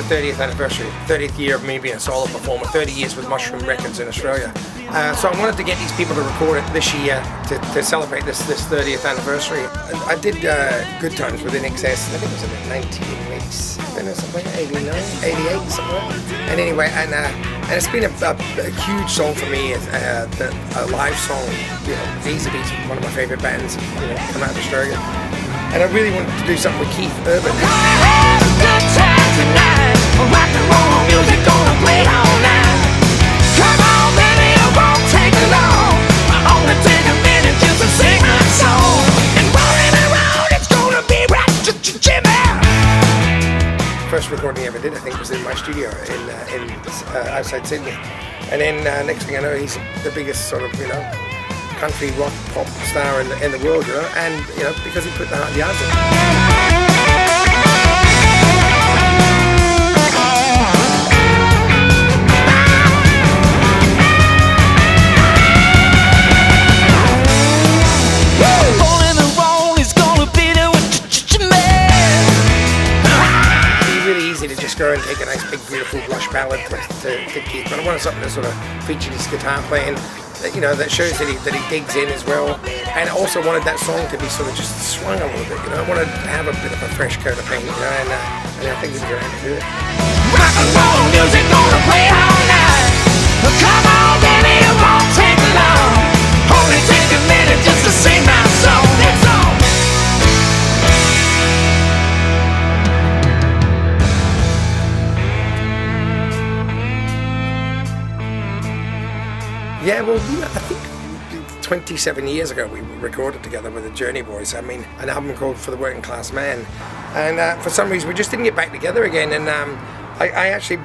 30th anniversary, 30th year of me being a solo performer, 30 years with Mushroom Records in Australia. So I wanted to get these people to record it this year to celebrate this 30th anniversary. I did Good Times with INXS, I think it was in 1987 or something, 89, 88 somewhere. And anyway, and it's been a huge song for me, a live song. You know, Easy Beats, one of my favourite bands, you know, come out of Australia. And I really wanted to do something with Keith Urban. First recording I ever did, I think, was in my studio in outside Sydney. And then next thing I know, he's the biggest sort of, you know, country rock pop star in the world, you know, and you know, because he put the heart and yards in. Go and take a nice big beautiful blush ballad to Keith, but I wanted something that sort of featured his guitar playing, that, you know, that shows that he digs in as well, and I also wanted that song to be sort of just swung a little bit, you know. I wanted to have a bit of a fresh coat of paint, you know, and I think he's going to do it. Rock and roll music gonna play all night. Come on, baby, it won't take long. Only take a minute just to sing my song. That's all. Yeah, well, you know, I think 27 years ago we recorded together with the Journey Boys. I mean, an album called For the Working Class Man, and for some reason we just didn't get back together again. And I actually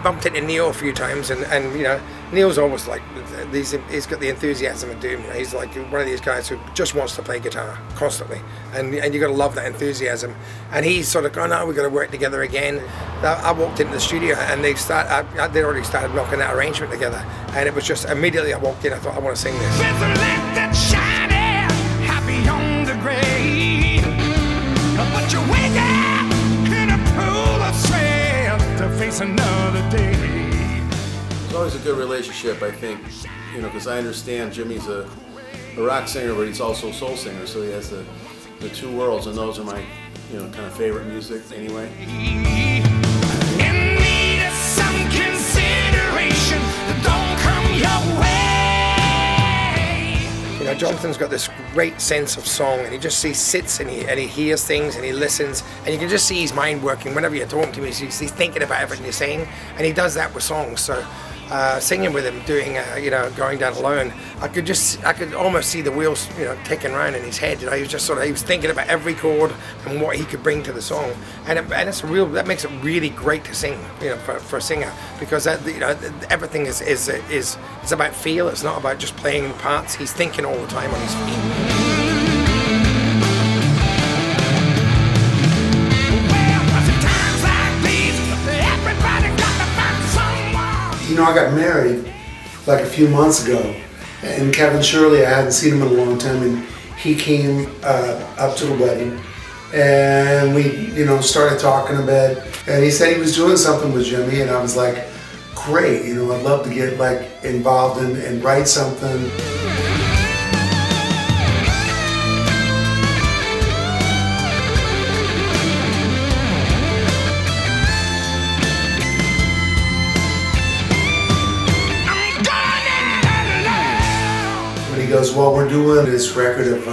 bumped into Neal a few times, and you know, Neal's always like he's got the enthusiasm of doom. You know? He's like one of these guys who just wants to play guitar constantly, and you got to love that enthusiasm. And he's sort of gone, "Oh, we got to work together again." I walked into the studio and they'd already started knocking that arrangement together, and it was just immediately I walked in, I thought, I want to sing this. There's a light that's shining, happy on the grave, but you wake up in a pool of sweat to face another day. It's always a good relationship, I think, you know, because I understand Jimmy's a rock singer, but he's also a soul singer, so he has the two worlds, and those are my, you know, kind of favorite music anyway. You know, Jonathan's got this great sense of song, and he sits and he hears things and he listens, and you can just see his mind working. Whenever you're talking to him, he's thinking about everything you're saying, and he does that with songs. So singing with him, doing you know, Going Down Alone, I could almost see the wheels, you know, ticking around in his head. You know, he was just he was thinking about every chord and what he could bring to the song, and that makes it really great to sing, you know, for a singer, because that, you know, everything is about feel. It's not about just playing parts. He's thinking all the time on his feet. You know, I got married like a few months ago, and Kevin Shirley, I hadn't seen him in a long time, and he came up to the wedding, and we, you know, started talking a bit, and he said he was doing something with Jimmy, and I was like, great, you know, I'd love to get like involved and write something. He goes, well, we're doing this record of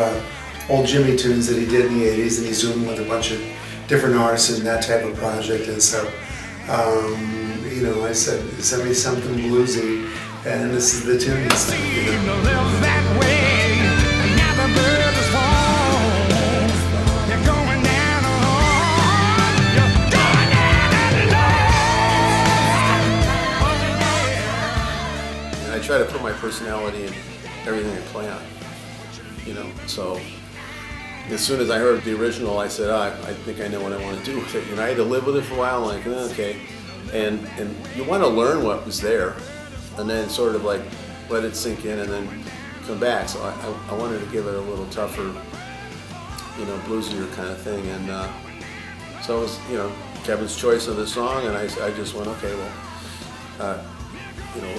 old Jimmy tunes that he did in the 80s, and he's doing with a bunch of different artists and that type of project. And so, you know, I said, send me something bluesy, and this is the tune he's done, you know. And I try to put my personality in everything I play on, you know. So as soon as I heard the original, I said, I think I know what I want to do with it. And I had to live with it for a while, like, okay. And you want to learn what was there, and then sort of like let it sink in and then come back. So I wanted to give it a little tougher, you know, bluesier kind of thing. And so it was, you know, Kevin's choice of the song, and I just went, okay, well, you know,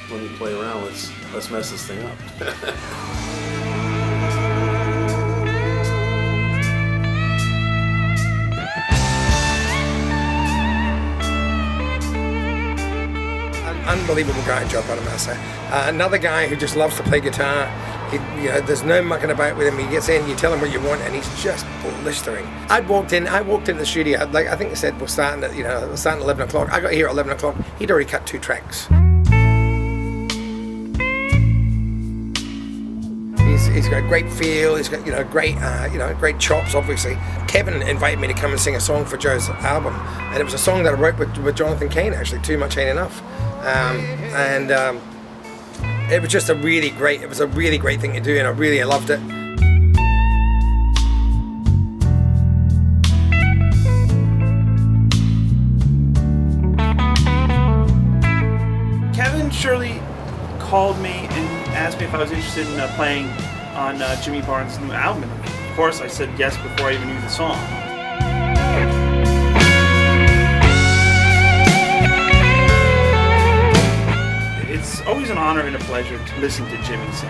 let me play around. Let's mess this thing up. Unbelievable guy, Joe Bonamassa. Another guy who just loves to play guitar. There's no mucking about with him. He gets in, you tell him what you want, and he's just blistering. I walked in the studio, like I think I said, we're starting at 11 o'clock. I got here at 11 o'clock. He'd already cut 2 tracks. He's got a great feel. He's got great chops. Obviously, Kevin invited me to come and sing a song for Joe's album, and it was a song that I wrote with Jonathan Cain. Actually, Too Much Ain't Enough, it was just a really great thing to do, and I really loved it. Kevin Shirley called me and asked me if I was interested in playing on Jimmy Barnes' new album. And of course, I said yes before I even knew the song. It's always an honor and a pleasure to listen to Jimmy sing.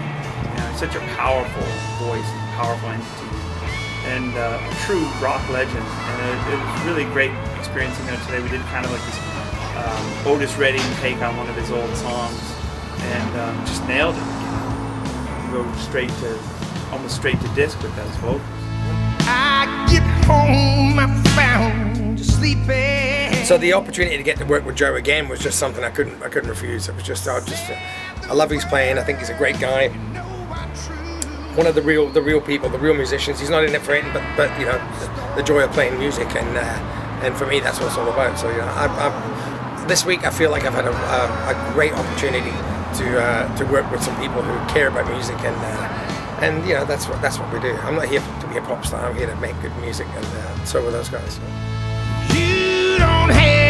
He's such a powerful voice, and powerful entity, and a true rock legend. And it was really great experiencing him today. We did kind of like this Otis Redding take on one of his old songs, and just nailed it. Go almost straight to disc with those vocals. I get home, I'm found sleeping. So the opportunity to get to work with Joe again was just something I couldn't refuse. It was just I love his playing. I think he's a great guy. One of the real people, the real musicians. He's not in it for anything but the joy of playing music, and for me that's what it's all about. So this week I feel like I've had a great opportunity to work with some people who care about music, and that's what we do. I'm not here to be a pop star. I'm here to make good music, and so are those guys. So. You don't have